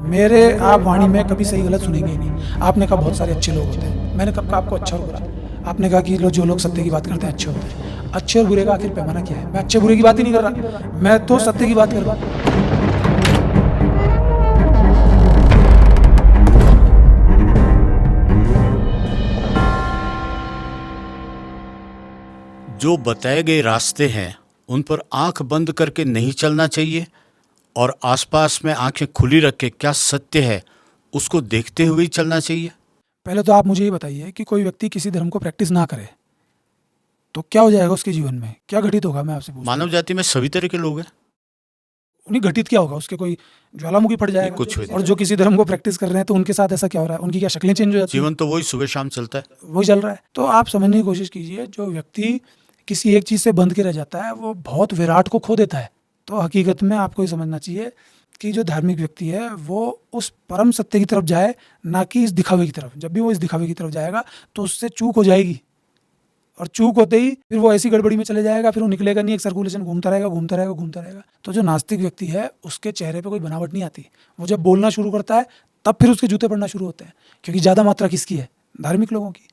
मेरे आप वाणी में कभी सही गलत सुनेंगे ही नहीं। आपने कहा बहुत सारे अच्छे लोग होते हैं, मैंने कब कहा आपको अच्छा और बुरा। आपने कहा कि जो लोग सत्य की बात करते हैं अच्छे होते हैं। अच्छे और बुरे का आखिर पैमाना क्या है? मैं अच्छे बुरे की बात ही नहीं कर रहा, मैं तो सत्य की बात कर रहा। जो बताए गए रास्ते हैं उन पर आंख बंद करके नहीं चलना चाहिए और आसपास में आंखें खुली रख के क्या सत्य है उसको देखते हुए ही चलना चाहिए। पहले तो आप मुझे ये बताइए कि कोई व्यक्ति किसी धर्म को प्रैक्टिस ना करे तो क्या हो जाएगा उसके जीवन में, क्या घटित होगा? मैं आपसे पूछता हूँ। मानव जाति में सभी तरह के लोग हैं। उन्हें घटित क्या होगा? उसके कोई ज्वालामुखी फट जाएगा कुछ भी और जो किसी धर्म को प्रैक्टिस कर रहे हैं तो उनके साथ ऐसा क्या हो रहा है? उनकी क्या शक्लें चेंज हो जाती हैं? जीवन तो वही सुबह शाम चलता है। वही चल रहा है। तो आप समझने की कोशिश कीजिए, जो व्यक्ति किसी एक चीज़ से बंध के रह जाता है वो बहुत विराट को खो देता है। तो हकीकत में आपको ये समझना चाहिए कि जो धार्मिक व्यक्ति है वो उस परम सत्य की तरफ जाए, ना कि इस दिखावे की तरफ। जब भी वो इस दिखावे की तरफ जाएगा तो उससे चूक हो जाएगी, और चूक होते ही फिर वो ऐसी गड़बड़ी में चले जाएगा, फिर वो निकलेगा नहीं, एक सर्कुलेशन घूमता रहेगा घूमता रहेगा घूमता रहेगा। तो जो नास्तिक व्यक्ति है उसके चेहरे पे कोई बनावट नहीं आती। वो जब बोलना शुरू करता है तब फिर उसके जूते पड़ना शुरू होते हैं, क्योंकि ज़्यादा मात्रा किसकी है? धार्मिक लोगों की।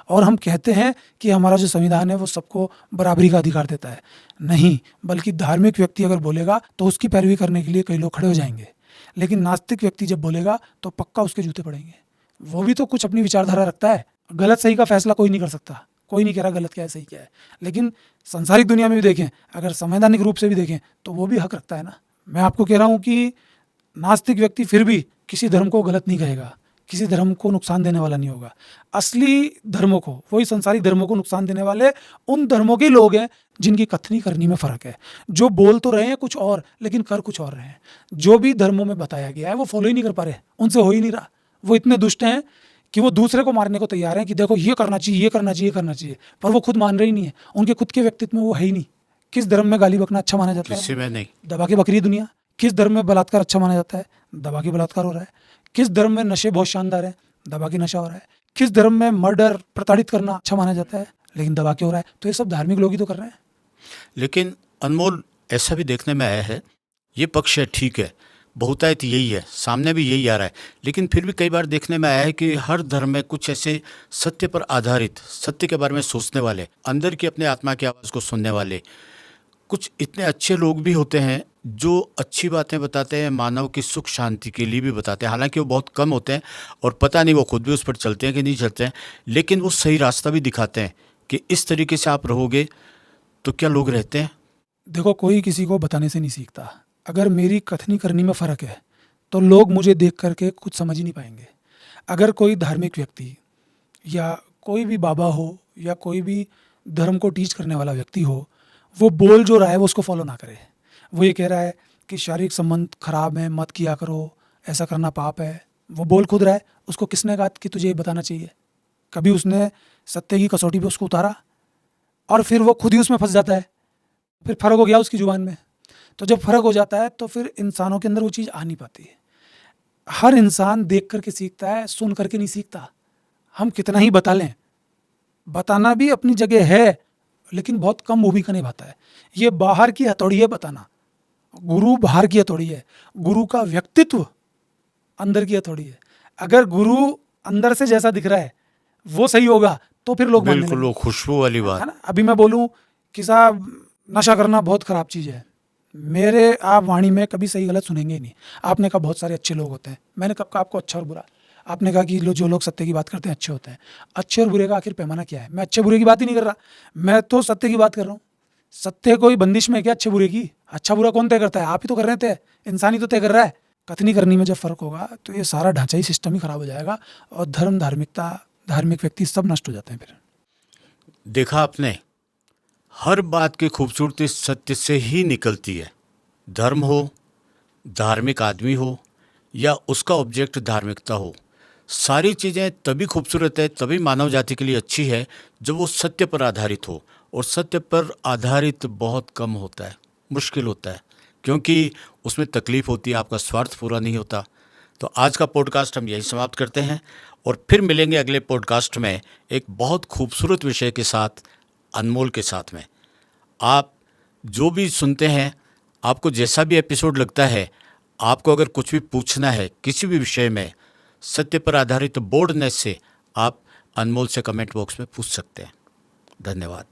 और हम कहते हैं कि हमारा जो संविधान है वो सबको बराबरी का अधिकार देता है। नहीं, बल्कि धार्मिक व्यक्ति अगर बोलेगा तो उसकी पैरवी करने के लिए कई लोग खड़े हो जाएंगे, लेकिन नास्तिक व्यक्ति जब बोलेगा तो पक्का उसके जूते पड़ेंगे। वो भी तो कुछ अपनी विचारधारा रखता है। गलत सही का फैसला कोई नहीं कर सकता, कोई नहीं कह रहा गलत क्या है सही क्या है, लेकिन संसारिक दुनिया में भी देखें, अगर संवैधानिक रूप से भी देखें तो वो भी हक रखता है ना। मैं आपको कह रहा हूँ कि नास्तिक व्यक्ति फिर भी किसी धर्म को गलत नहीं कहेगा, किसी धर्म को नुकसान देने वाला नहीं होगा। असली धर्मों को, वही संसारिक धर्मों को नुकसान देने वाले उन धर्मों के लोग हैं जिनकी कथनी करनी में फ़र्क है, जो बोल तो रहे हैं कुछ और लेकिन कर कुछ और रहे हैं। जो भी धर्मों में बताया गया है वो फॉलो ही नहीं कर पा रहे, उनसे हो ही नहीं रहा। वो इतने दुष्ट हैं कि वो दूसरे को मारने को तैयार हैं कि देखो ये करना चाहिए, ये करना चाहिए, ये करना चाहिए, पर वो खुद मान रहे ही नहीं है। उनके खुद के व्यक्तित्व में वो है ही नहीं। किस धर्म में गाली बकना अच्छा माना जाता किसी है? में नहीं। दबा के बकरी दुनिया। किस धर्म में बलात्कार अच्छा माना जाता है? दबा के बलात्कार हो रहा है। किस धर्म में नशे बहुत शानदार है? दबा के नशा हो रहा है। किस धर्म में मर्डर, प्रताड़ित करना अच्छा माना जाता है? लेकिन दबा के हो रहा है। तो ये सब धार्मिक लोग ही तो कर रहे हैं। लेकिन अनमोल, ऐसा भी देखने में आया है, ये पक्ष है ठीक है, बहुतायत यही है, सामने भी यही आ रहा है, लेकिन फिर भी कई बार देखने में आया है कि हर धर्म में कुछ ऐसे सत्य पर आधारित, सत्य के बारे में सोचने वाले, अंदर की अपने आत्मा की आवाज़ को सुनने वाले कुछ इतने अच्छे लोग भी होते हैं जो अच्छी बातें बताते हैं, मानव की सुख शांति के लिए भी बताते हैं। हालांकि वो बहुत कम होते हैं और पता नहीं वो खुद भी उस पर चलते हैं कि नहीं चलते हैं, लेकिन वो सही रास्ता भी दिखाते हैं कि इस तरीके से आप रहोगे तो क्या लोग रहते हैं। देखो, कोई किसी को बताने से नहीं सीखता। अगर मेरी कथनी करनी में फ़र्क है तो लोग मुझे देख करके कुछ समझ ही नहीं पाएंगे। अगर कोई धार्मिक व्यक्ति या कोई भी बाबा हो या कोई भी धर्म को टीच करने वाला व्यक्ति हो, वो बोल जो रहा है वो उसको फॉलो ना करे। वो ये कह रहा है कि शारीरिक संबंध खराब है, मत किया करो, ऐसा करना पाप है, वो बोल खुद रहा है। उसको किसने कहा कि तुझे ये बताना चाहिए? कभी उसने सत्य की कसौटी पे उसको उतारा? और फिर वो खुद ही उसमें फंस जाता है। फिर फ़र्क हो गया उसकी ज़ुबान में। तो जब फ़र्क हो जाता है तो फिर इंसानों के अंदर वो चीज़ आ नहीं पाती है। हर इंसान देख करके सीखता है, सुन करके नहीं सीखता। हम कितना ही बता लें, बताना भी अपनी जगह है, लेकिन बहुत कम भूमिका निभाता है। ये बाहर की हथौड़ी है बताना, गुरु बाहर की हथौड़ी है, गुरु का व्यक्तित्व अंदर की हथौड़ी है। अगर गुरु अंदर से जैसा दिख रहा है वो सही होगा तो फिर लोग मानने बिल्कुल, लगेंगे। वो खुशबू वाली है बात। ना? अभी मैं बोलूं कि साहब नशा करना बहुत ख़राब चीज़ है, मेरे आप वाणी में कभी सही गलत सुनेंगे ही नहीं। आपने कहा बहुत सारे अच्छे लोग होते हैं, मैंने कब कहा आपको अच्छा और बुरा? आपने कहा कि जो लोग सत्य की बात करते हैं अच्छे होते हैं। अच्छे और बुरे का आखिर पैमाना क्या है? मैं अच्छे बुरे की बात ही नहीं कर रहा, मैं तो सत्य की बात कर रहा हूँ। सत्य कोई बंदिश में है क्या अच्छे बुरे की? अच्छा बुरा कौन तय करता है? आप ही तो कर रहे थे, इंसान ही तो तय कर रहा है। कथनी करनी में जब फ़र्क होगा तो ये सारा ढांचा ही, सिस्टम ही ख़राब हो जाएगा और धर्म, धार्मिकता, धार्मिक व्यक्ति सब नष्ट हो जाते हैं फिर। देखा आपने, हर बात की खूबसूरती सत्य से ही निकलती है। धर्म हो, धार्मिक आदमी हो या उसका ऑब्जेक्ट धार्मिकता हो, सारी चीज़ें तभी खूबसूरत है, तभी मानव जाति के लिए अच्छी है जब वो सत्य पर आधारित हो। और सत्य पर आधारित बहुत कम होता है, मुश्किल होता है, क्योंकि उसमें तकलीफ होती है, आपका स्वार्थ पूरा नहीं होता। तो आज का पॉडकास्ट हम यही समाप्त करते हैं और फिर मिलेंगे अगले पॉडकास्ट में एक बहुत खूबसूरत विषय के साथ, अनमोल के साथ में। आप जो भी सुनते हैं, आपको जैसा भी एपिसोड लगता है, आपको अगर कुछ भी पूछना है किसी भी विषय में सत्य पर आधारित बोल्डनेस से आप अनमोल से कमेंट बॉक्स में पूछ सकते हैं। धन्यवाद।